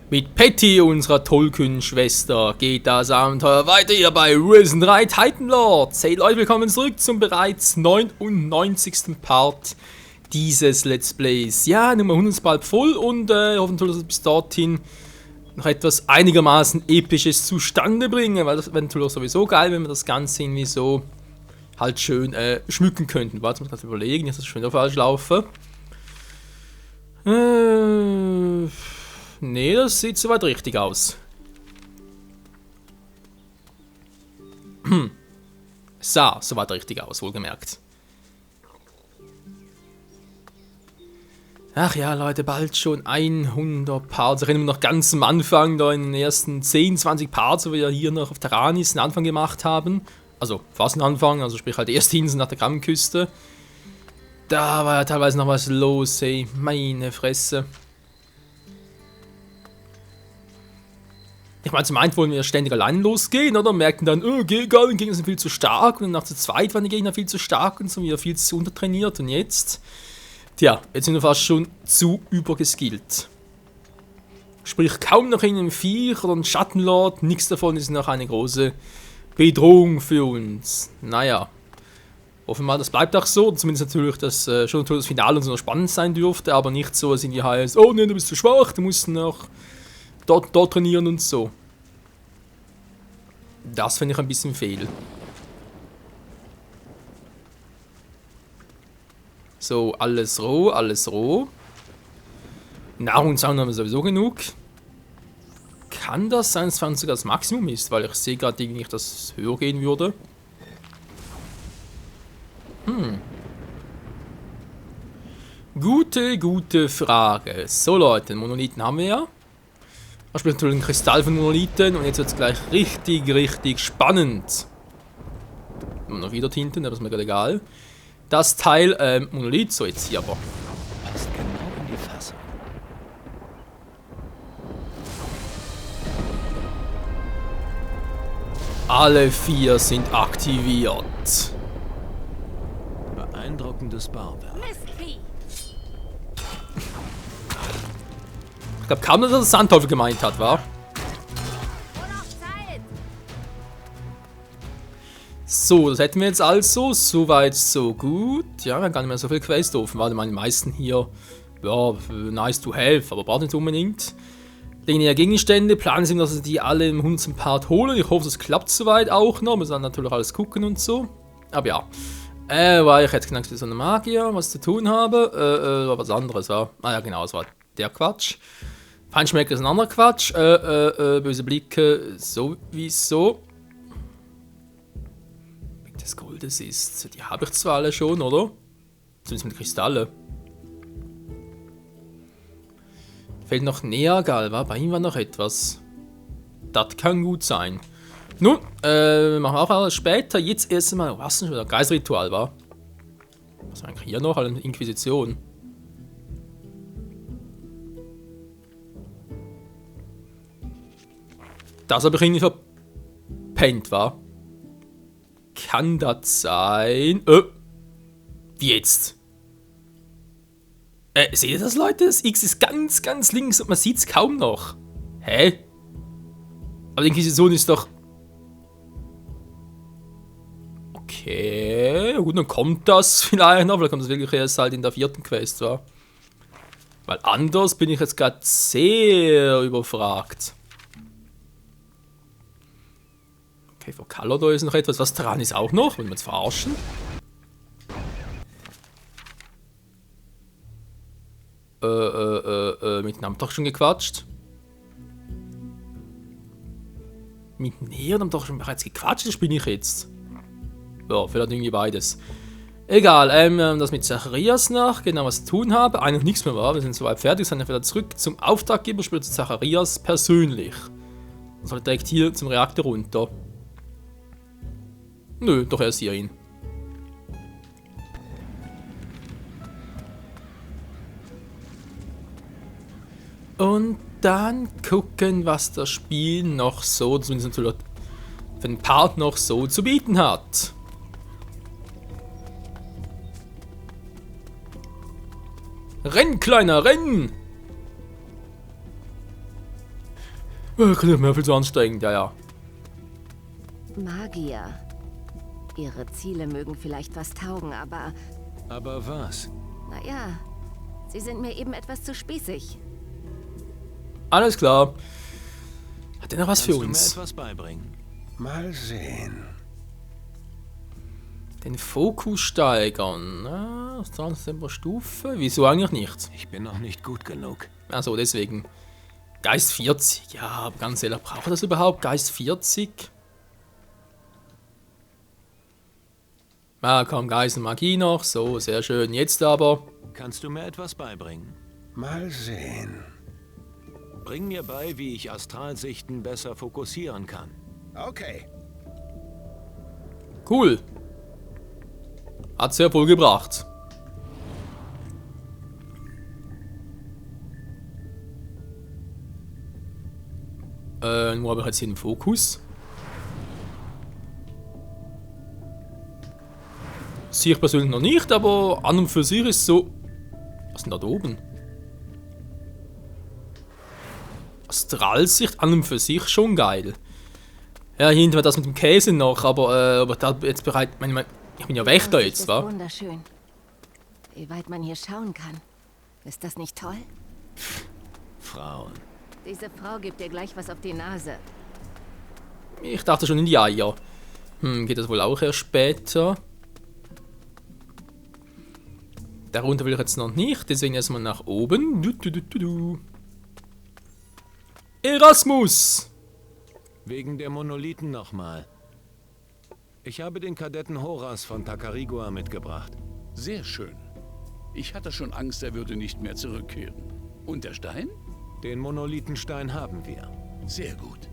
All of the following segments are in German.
Mit Patty, unserer tollkühnen Schwester, geht das Abenteuer weiter hier bei Risen 3 Titan Lords. Hey Leute, willkommen zurück zum bereits 99. Part dieses Let's Plays. Ja, Nummer 100 ist bald voll und hoffentlich, dass wir bis dorthin noch etwas einigermaßen Episches zustande bringen, weil das wäre natürlich sowieso geil, wenn wir das Ganze irgendwie so halt schön schmücken könnten. Warte, ich muss gerade überlegen, jetzt ist das schon wieder falsch laufen. Nee, das sieht soweit richtig aus. Sah soweit richtig aus, wohlgemerkt. Ach ja, Leute, bald schon 100 Parts. Ich erinnere mich noch ganz am Anfang, da in den ersten 10, 20 Parts, wo wir hier noch auf Terranis einen Anfang gemacht haben. Also fast einen Anfang, also sprich halt die erste Insel nach der Grammküste. Da war ja teilweise noch was los, ey. Meine Fresse. Ich meine, zum einen wollen wir ständig allein losgehen, oder? Merken dann, geht gar nicht, die Gegner sind viel zu stark. Und nach zu zweit waren die Gegner viel zu stark und so wieder viel zu untertrainiert. Und jetzt? Tja, jetzt sind wir fast schon zu übergeskillt. Sprich, kaum noch ein Viech oder ein Schattenlord, nichts davon ist noch eine große Bedrohung für uns. Naja. Hoffen wir mal, das bleibt auch so. Zumindest natürlich, dass schon das Finale und so noch spannend sein dürfte, aber nicht so, dass irgendwie heißt, oh ne, du bist zu schwach, du musst noch dort trainieren und so. Das finde ich ein bisschen fehl. So, alles roh, alles roh. Nahrungssammlung haben wir sowieso genug. Kann das sein, dass es sogar das Maximum ist? Weil ich sehe gerade irgendwie nicht, dass es höher gehen würde. Gute Frage. So Leute, Monolithen haben wir ja. Da spielt natürlich ein Kristall von Monolithen und jetzt wird es gleich richtig spannend. Und noch wieder Tinten, aber ist mir gerade egal. Das Teil, Monolith, so jetzt hier aber. Passt genau in die Fassung. Alle 4 sind aktiviert. Beeindruckendes Bauwerk. Ich glaube kaum, dass er das Sandteufel gemeint hat, wa? So, das hätten wir jetzt also. Soweit, so gut. Ja, wir haben gar nicht mehr so viel Quest offen. Warte mal, die meisten hier, ja, nice to have, aber braucht nicht unbedingt. Liegen Gegenstände, planen sind, dass wir die alle im 100. Part holen. Ich hoffe, das klappt soweit auch noch. Wir müssen dann natürlich alles gucken und so. Aber ja. Weil ich jetzt gedacht, wie so eine Magier, was zu tun habe. Was anderes, ja. Ah ja, genau, das war der Quatsch. Feinschmecker ist ein anderer Quatsch. Böse Blicke sowieso. Wegen des Goldes ist. Die habe ich zwar alle schon, oder? Zumindest mit Kristalle. Fällt noch Neagal, wa? Bei ihm war noch etwas. Das kann gut sein. Nun, machen wir auch alles später. Jetzt erstmal. Was ist denn das? Geistritual, wa? Was war eigentlich hier noch? Eine Inquisition. Das habe ich irgendwie verpennt, wa? Kann das sein? Wie jetzt? Seht ihr das, Leute? Das X ist ganz links und man sieht es kaum noch. Hä? Aber die Inquisition ist doch... Okay, gut, dann kommt das vielleicht noch. Vielleicht kommt das wirklich erst halt in der 4. Quest, wa? Weil anders bin ich jetzt gerade sehr überfragt. Okay, vor Kalodor ist noch etwas. Was dran ist auch noch? Wollen wir uns verarschen? Mit dem doch schon gequatscht. Mit Neon haben doch schon bereits gequatscht, das bin ich jetzt. Ja, vielleicht irgendwie beides. Egal, das mit Zacharias nach, genau was zu tun habe. Eigentlich nichts mehr war, wir sind soweit fertig, sind wieder zurück zum Auftraggeber, spielt Zacharias persönlich. Und soll direkt hier zum Reaktor runter. Nö, doch erst hierhin. Und dann gucken, was das Spiel noch so, zumindest für den Part noch so zu bieten hat. Renn, Kleiner, renn! Kann ich mir viel zu anstrengend, ja. Magier. Ihre Ziele mögen vielleicht was taugen, aber Aber was? naja, sie sind mir eben etwas zu spießig. Alles klar. Hat der noch was Kannst für du mir uns? etwas beibringen? Mal sehen. Den Fokus steigern. Na, 20 Stufe. Wieso eigentlich nicht? Ich bin noch nicht gut genug. Also deswegen. Geist 40. Ja, aber ganz ehrlich, braucht er das überhaupt? Geist 40? Ah, komm, Geist und Magie noch. So, sehr schön. Jetzt aber. Kannst du mir etwas beibringen? Mal sehen. Bring mir bei, wie ich Astralsichten besser fokussieren kann. Okay. Cool. Hat sehr wohl gebracht. Wo habe ich jetzt hier den Fokus? Sehe ich persönlich noch nicht, aber an und für sich ist so. Was ist denn da oben? Astralsicht an und für sich schon geil. Ja, hier hinten war das mit dem Käse noch, aber da jetzt bereit. Ich bin ja Wächter Aussicht jetzt, ist wa? wunderschön. Wie weit man hier schauen kann. Ist das nicht toll? Frauen. Diese Frau gibt dir gleich was auf die Nase. Ich dachte schon in die Eier. Geht das wohl auch erst später? Darunter will ich jetzt noch nicht, deswegen erstmal nach oben. Erasmus! Wegen der Monolithen nochmal. Ich habe den Kadetten Horas von Takarigua mitgebracht. Sehr schön. Ich hatte schon Angst, er würde nicht mehr zurückkehren. Und der Stein? Den Monolithenstein haben wir. Sehr gut.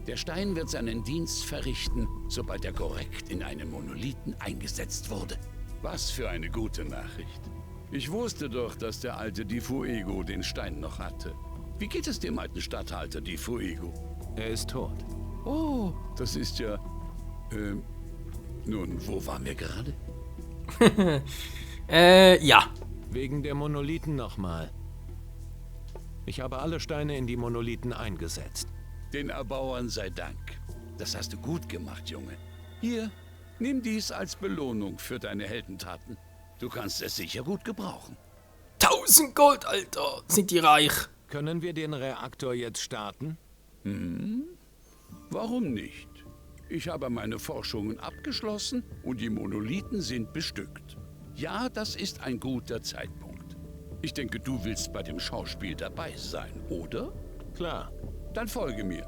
Der Stein wird seinen Dienst verrichten, sobald er korrekt in einen Monolithen eingesetzt wurde. Was für eine gute Nachricht. Ich wusste doch, dass der alte Di Fuego den Stein noch hatte. Wie geht es dem alten Statthalter Di Fuego? Er ist tot. Oh, das ist ja... nun, wo waren wir gerade? Ja. Wegen der Monolithen nochmal. Ich habe alle Steine in die Monolithen eingesetzt. Den Erbauern sei Dank. Das hast du gut gemacht, Junge. Hier, nimm dies als Belohnung für deine Heldentaten. Du kannst es sicher gut gebrauchen. 1000 Gold, Alter. Sind die reich? Können wir den Reaktor jetzt starten? Warum nicht? Ich habe meine Forschungen abgeschlossen und die Monolithen sind bestückt. Ja, das ist ein guter Zeitpunkt. Ich denke, du willst bei dem Schauspiel dabei sein, oder? Klar. Dann folge mir.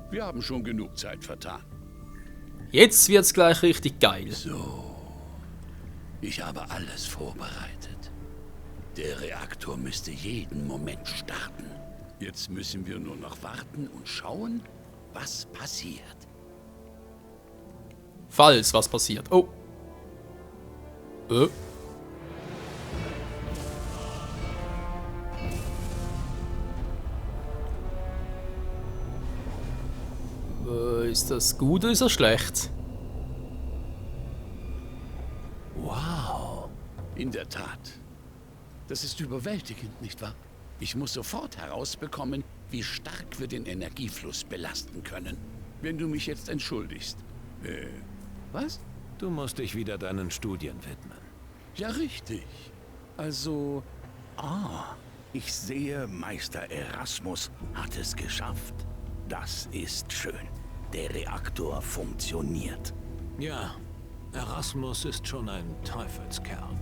Wir haben schon genug Zeit vertan. Jetzt wird's gleich richtig geil. So. Ich habe alles vorbereitet. Der Reaktor müsste jeden Moment starten. Jetzt müssen wir nur noch warten und schauen, was passiert. Falls was passiert. Oh. Ist das gut oder ist das schlecht? Wow. In der Tat. Das ist überwältigend, nicht wahr? Ich muss sofort herausbekommen, wie stark wir den Energiefluss belasten können. Wenn du mich jetzt entschuldigst. Was? Du musst dich wieder deinen Studien widmen. Ja, richtig. Also... Ich sehe, Meister Erasmus hat es geschafft. Das ist schön. Der Reaktor funktioniert. Ja, Erasmus ist schon ein Teufelskerl.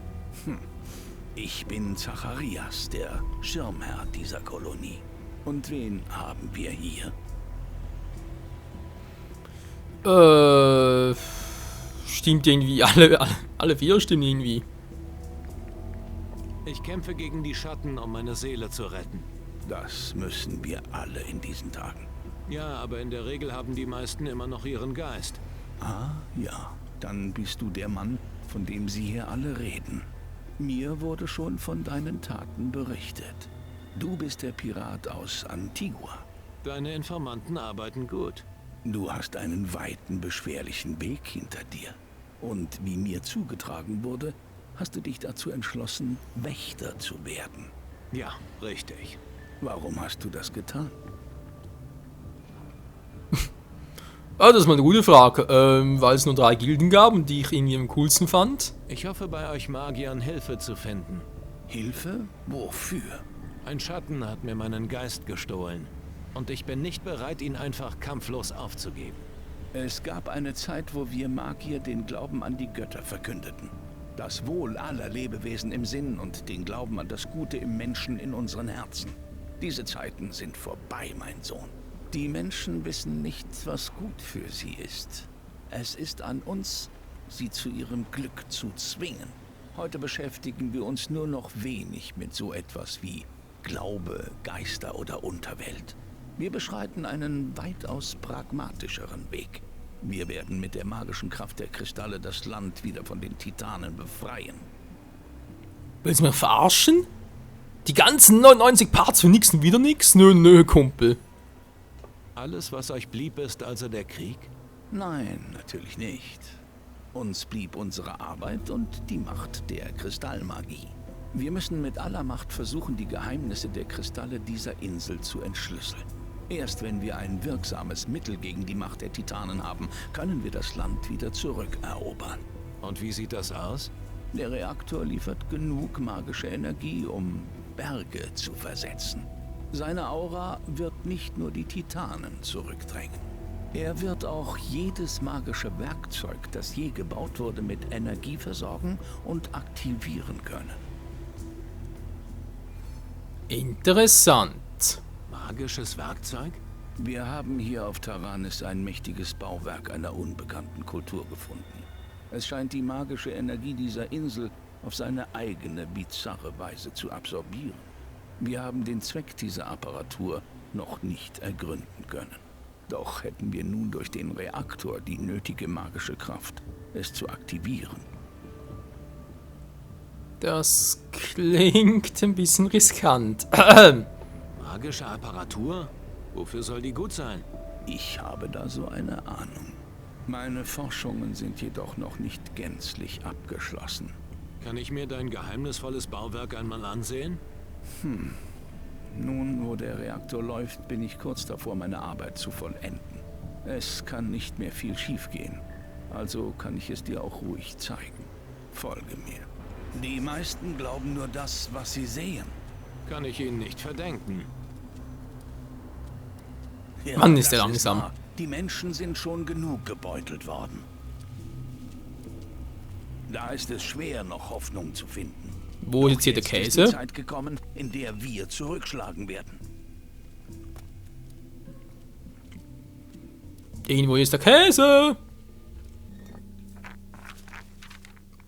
Ich bin Zacharias, der Schirmherr dieser Kolonie. Und wen haben wir hier? Stimmt irgendwie. Alle vier stimmen irgendwie. Ich kämpfe gegen die Schatten, um meine Seele zu retten. Das müssen wir alle in diesen Tagen. Ja, aber in der Regel haben die meisten immer noch ihren Geist. Ah, ja. Dann bist du der Mann, von dem sie hier alle reden. Mir wurde schon von deinen Taten berichtet. Du bist der Pirat aus Antigua. Deine Informanten arbeiten gut. Du hast einen weiten, beschwerlichen Weg hinter dir. Und wie mir zugetragen wurde, hast du dich dazu entschlossen, Wächter zu werden. Ja, richtig. Warum hast du das getan? Ah, das ist mal eine gute Frage. Weil es nur 3 Gilden gab und die ich irgendwie am coolsten fand. Ich hoffe, bei euch Magiern Hilfe zu finden. Hilfe? Wofür? Ein Schatten hat mir meinen Geist gestohlen. Und ich bin nicht bereit, ihn einfach kampflos aufzugeben. Es gab eine Zeit, wo wir Magier den Glauben an die Götter verkündeten. Das Wohl aller Lebewesen im Sinn und den Glauben an das Gute im Menschen in unseren Herzen. Diese Zeiten sind vorbei, mein Sohn. Die Menschen wissen nicht, was gut für sie ist. Es ist an uns, sie zu ihrem Glück zu zwingen. Heute beschäftigen wir uns nur noch wenig mit so etwas wie Glaube, Geister oder Unterwelt. Wir beschreiten einen weitaus pragmatischeren Weg. Wir werden mit der magischen Kraft der Kristalle das Land wieder von den Titanen befreien. Willst du mich verarschen? Die ganzen 99 Parts für nix und wieder nix? Nö, Kumpel. Alles, was euch blieb, ist also der Krieg? Nein, natürlich nicht. Uns blieb unsere Arbeit und die Macht der Kristallmagie. Wir müssen mit aller Macht versuchen, die Geheimnisse der Kristalle dieser Insel zu entschlüsseln. Erst wenn wir ein wirksames Mittel gegen die Macht der Titanen haben, können wir das Land wieder zurückerobern. Und wie sieht das aus? Der Reaktor liefert genug magische Energie, um Berge zu versetzen. Seine Aura wird nicht nur die Titanen zurückdrängen. Er wird auch jedes magische Werkzeug, das je gebaut wurde, mit Energie versorgen und aktivieren können. Interessant. Magisches Werkzeug? Wir haben hier auf Taranis ein mächtiges Bauwerk einer unbekannten Kultur gefunden. Es scheint die magische Energie dieser Insel auf seine eigene bizarre Weise zu absorbieren. Wir haben den Zweck dieser Apparatur noch nicht ergründen können. Doch hätten wir nun durch den Reaktor die nötige magische Kraft, es zu aktivieren. Das klingt ein bisschen riskant. Magische Apparatur? Wofür soll die gut sein? Ich habe da so eine Ahnung. Meine Forschungen sind jedoch noch nicht gänzlich abgeschlossen. Kann ich mir dein geheimnisvolles Bauwerk einmal ansehen? Nun, wo der Reaktor läuft, bin ich kurz davor, meine Arbeit zu vollenden. Es kann nicht mehr viel schiefgehen. Also kann ich es dir auch ruhig zeigen. Folge mir. Die meisten glauben nur das, was sie sehen. Kann ich ihnen nicht verdenken. Ja, Mann, ist der das langsam. wahr. Die Menschen sind schon genug gebeutelt worden. Da ist es schwer, noch Hoffnung zu finden. Wo ist jetzt hier der Jetzt ist die Käse? Zeit gekommen, in der wir zurückschlagen werden. Irgendwo ist der Käse.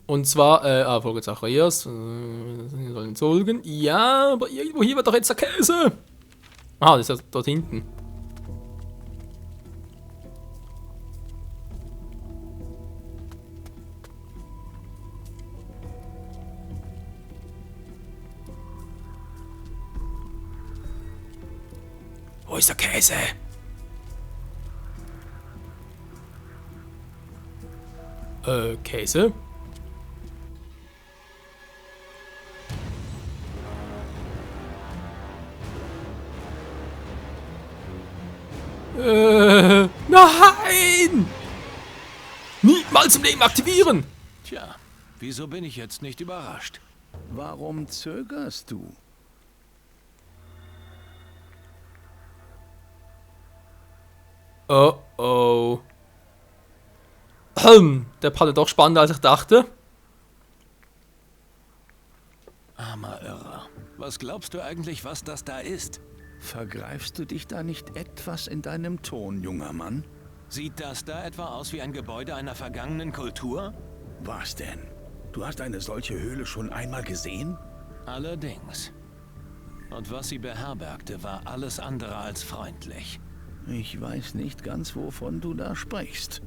Und zwar, Folge Zacharias. Sollen Solgen. Ja, aber irgendwo hier wird doch jetzt der Käse. Ah, das ist ja dort hinten. Wo ist der Käse? Käse? Nein! Niemals im Leben aktivieren! Tja, wieso bin ich jetzt nicht überrascht? Warum zögerst du? Oh oh. Der Part ist doch spannender, als ich dachte. Armer Irrer. Was glaubst du eigentlich, was das da ist? Vergreifst du dich da nicht etwas in deinem Ton, junger Mann? Sieht das da etwa aus wie ein Gebäude einer vergangenen Kultur? Was denn? Du hast eine solche Höhle schon einmal gesehen? Allerdings. Und was sie beherbergte, war alles andere als freundlich. Ich weiß nicht ganz, wovon du da sprichst.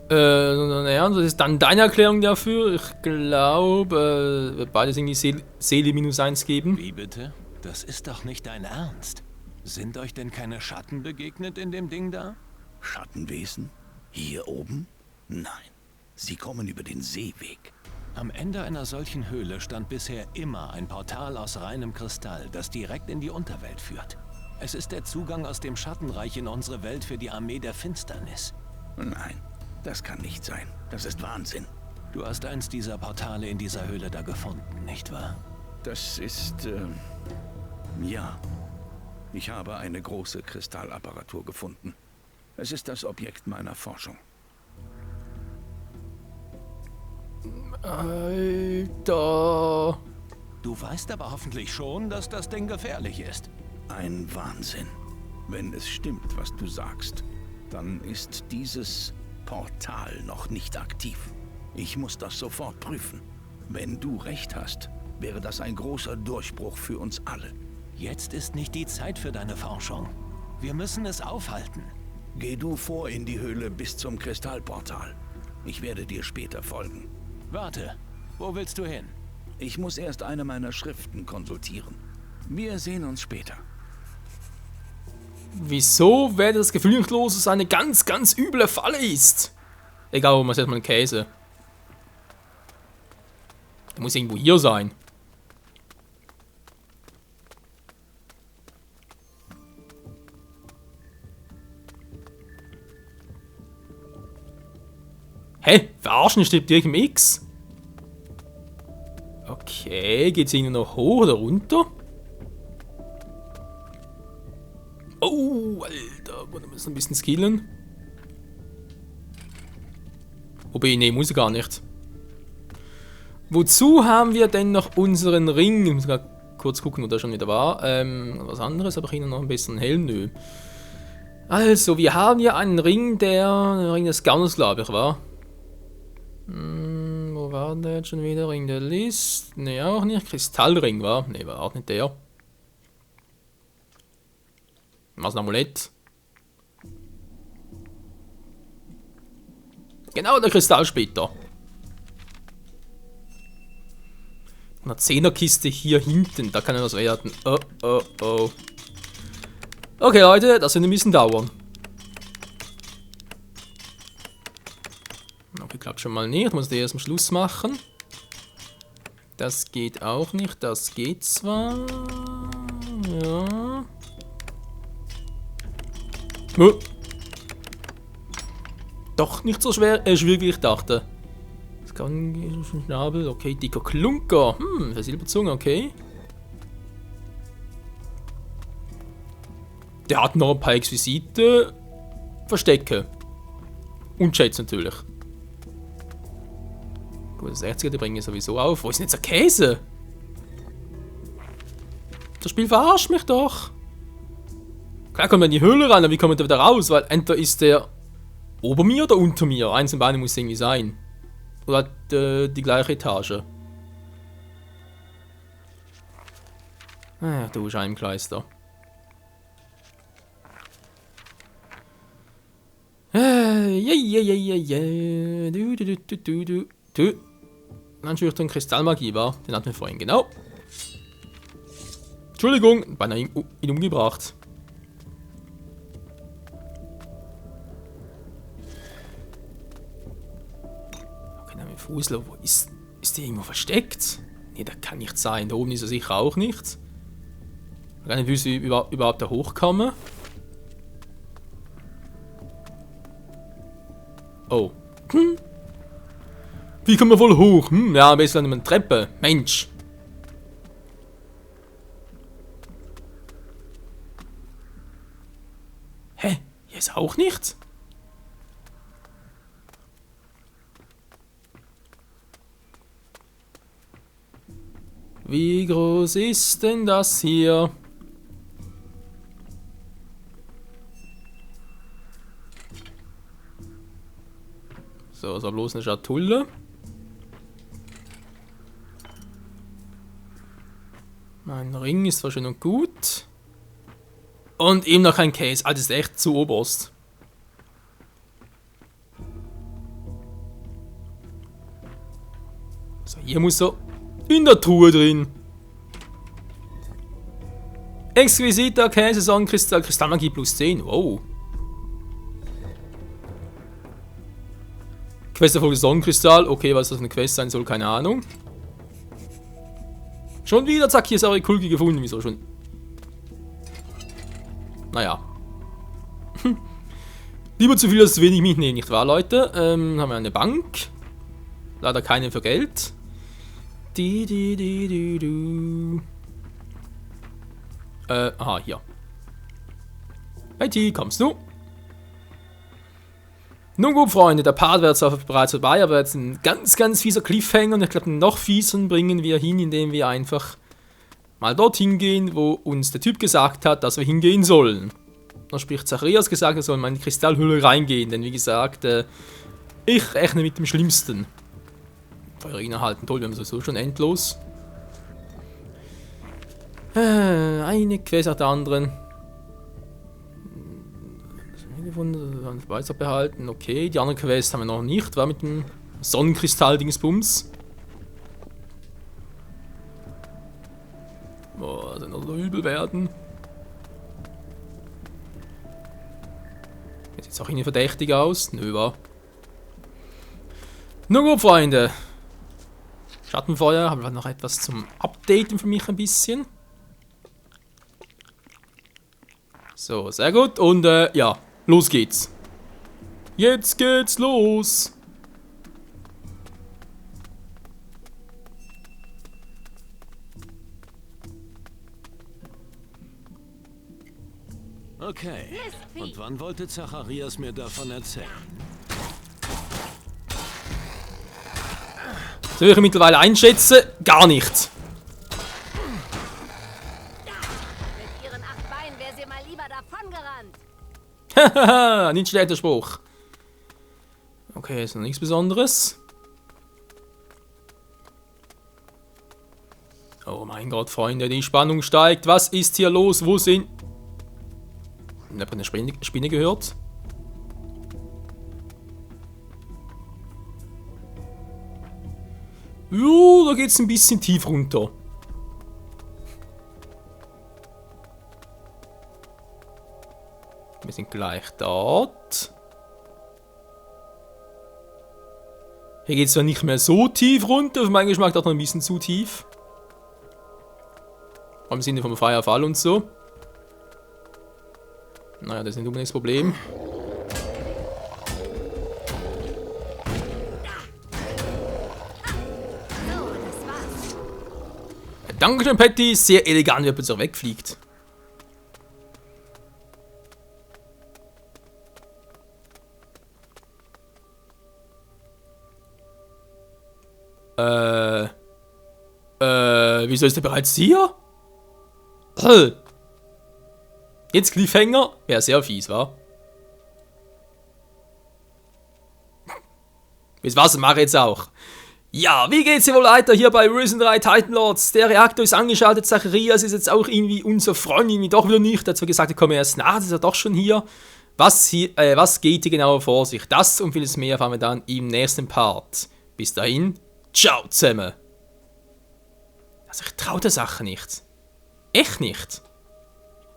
Naja, das ist dann deine Erklärung dafür. Ich glaube, wird beides irgendwie Seele -1 geben. Wie bitte? Das ist doch nicht dein Ernst. Sind euch denn keine Schatten begegnet in dem Ding da? Schattenwesen? Hier oben? Nein. Sie kommen über den Seeweg. Am Ende einer solchen Höhle stand bisher immer ein Portal aus reinem Kristall, das direkt in die Unterwelt führt. Es ist der Zugang aus dem Schattenreich in unsere Welt für die Armee der Finsternis. Nein, das kann nicht sein. Das ist Wahnsinn. Du hast eins dieser Portale in dieser Höhle da gefunden, nicht wahr? Das ist, ja. Ich habe eine große Kristallapparatur gefunden. Es ist das Objekt meiner Forschung. Alter. Du weißt aber hoffentlich schon, dass das Ding gefährlich ist. Ein Wahnsinn. Wenn es stimmt, was du sagst, dann ist dieses Portal noch nicht aktiv. Ich muss das sofort prüfen. Wenn du recht hast, wäre das ein großer Durchbruch für uns alle. Jetzt ist nicht die Zeit für deine Forschung. Wir müssen es aufhalten. Geh du vor in die Höhle bis zum Kristallportal. Ich werde dir später folgen. Warte, wo willst du hin? Ich muss erst eine meiner Schriften konsultieren. Wir sehen uns später. Wieso wäre das gefühllos, dass es eine ganz, ganz üble Falle ist? Egal, man sieht mal einen Käse. Der muss irgendwo hier sein. Hä? Verarschen, steht direkt im X? Okay, geht's irgendwie noch hoch oder runter? Oh, Alter, wir müssen ein bisschen skillen. Wobei, nee, muss ich gar nicht. Wozu haben wir denn noch unseren Ring? Ich muss gerade kurz gucken, wo der schon wieder war. Was anderes, aber ich Ihnen noch ein bisschen Helm, nö. Also, wir haben ja einen Ring, der Ring des Gauners, glaube ich, war. Wo war der jetzt schon wieder? Ring der List? Ne, auch nicht. Kristallring war. Ne, war auch nicht der. Was ein Amulett? Genau, der Kristallsplitter. Eine 10er-Kiste hier hinten. Da kann ja was werden. Oh, oh, oh. Okay, Leute, das wird ein bisschen dauern. Okay, klappt schon mal nicht. Muss ich erst am Schluss machen. Das geht auch nicht. Das geht zwar. Ja. Doch nicht so schwierig, wie ich dachte. Das kann Schnabel. Okay, dicker Klunker. Für Silberzunge, okay. Der hat noch ein paar exquisite Verstecke. Und Chats natürlich. Gut, das 60er, die bringen sowieso auf. Wo ist denn jetzt der Käse? Das Spiel verarscht mich doch. Klar kommt man in die Höhle rein, aber wie kommt man da wieder raus? Weil entweder ist der ober mir oder unter mir. Eins und beide muss irgendwie sein. Oder hat die gleiche Etage. Ah, du Scheibenkleister. Du. Anschüchtern Kristallmagie war. Den hatten wir vorhin, genau. Entschuldigung, beinahe ihn umgebracht. Okay, dann mit Fusel. Wo ist der irgendwo versteckt? Ne, das kann nicht sein. Da oben ist er sicher auch nicht. Ich kann nicht wissen, wie überhaupt da hochkommen. Oh. Wie kommen wir wohl hoch? Ja, am besten an einer Treppe. Mensch. Hä? Hier ist auch nichts? Wie groß ist denn das hier? So, so bloß eine Schatulle. Mein Ring ist zwar schön und gut. Und eben noch ein Case. Alter, das ist echt zu oberst. So, hier muss er in der Truhe drin. Exquisiter Käse, Sonnenkristall, Kristallmagie plus 10. Wow. Questerfolge Sonnenkristall. Okay, was das für eine Quest sein soll, keine Ahnung. Schon wieder, zack, hier ist eure Kulki gefunden. Wieso schon? naja. Lieber zu viel als zu wenig mitnehmen, nicht wahr, Leute? Haben wir eine Bank. Leider keine für Geld. Aha, hier. Betty, kommst du? Nun gut, Freunde, der Part wird zwar bereits vorbei, aber jetzt ein ganz, ganz fieser Cliffhanger und ich glaube, noch fieseren bringen wir hin, indem wir einfach mal dorthin gehen, wo uns der Typ gesagt hat, dass wir hingehen sollen. Dann spricht Zacharias gesagt, wir sollen mal in die Kristallhülle reingehen, denn wie gesagt, ich rechne mit dem Schlimmsten. Feuerring halten, toll, wir haben sowieso schon endlos. Eine Quest nach der anderen. Weiter behalten, okay. Die anderen Quests haben wir noch nicht, war mit dem Sonnenkristall-Dingsbums. Boah, das soll übel werden. Sieht jetzt auch irgendwie verdächtig aus. Nö, war. Nun gut, Freunde. Schattenfeuer, haben wir noch etwas zum Updaten für mich ein bisschen. So, sehr gut. Und ja, los geht's. Jetzt geht's los. Okay. Und wann wollte Zacharias mir davon erzählen? So, wie ich mittlerweile einschätze, gar nichts. Mit ihren 8 Beinen wäre sie mal lieber davongerannt. Hahaha, nicht schlechter Spruch. Okay, ist noch nichts Besonderes. Oh mein Gott, Freunde, die Spannung steigt. Was ist hier los? Wo sind... Ich habe eine Spinne gehört. Da geht's ein bisschen tief runter. Wir sind gleich dort. Hier geht es zwar nicht mehr so tief runter, für meinen Geschmack auch noch ein bisschen zu tief. Im Sinne vom Feuerfall und so. Naja, das ist nicht unbedingt das Problem. So, das war's. Dankeschön, Patty. Sehr elegant, wie er plötzlich wegfliegt. Wieso ist er bereits hier? Jetzt Cliffhanger? Wäre sehr fies, wa? Wisst was, mache ich jetzt auch. Ja, wie geht's hier wohl weiter hier bei Risen 3 Titan Lords? Der Reaktor ist angeschaltet, Zacharias ist jetzt auch irgendwie unser Freund, irgendwie doch wieder nicht. Er hat zwar gesagt, er komme erst nach, ist er doch schon hier. Was geht hier genau vor sich? Das und vieles mehr erfahren wir dann im nächsten Part. Bis dahin, ciao zusammen. Also ich traue der Sache nicht. Echt nicht.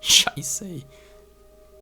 Scheiße, ey.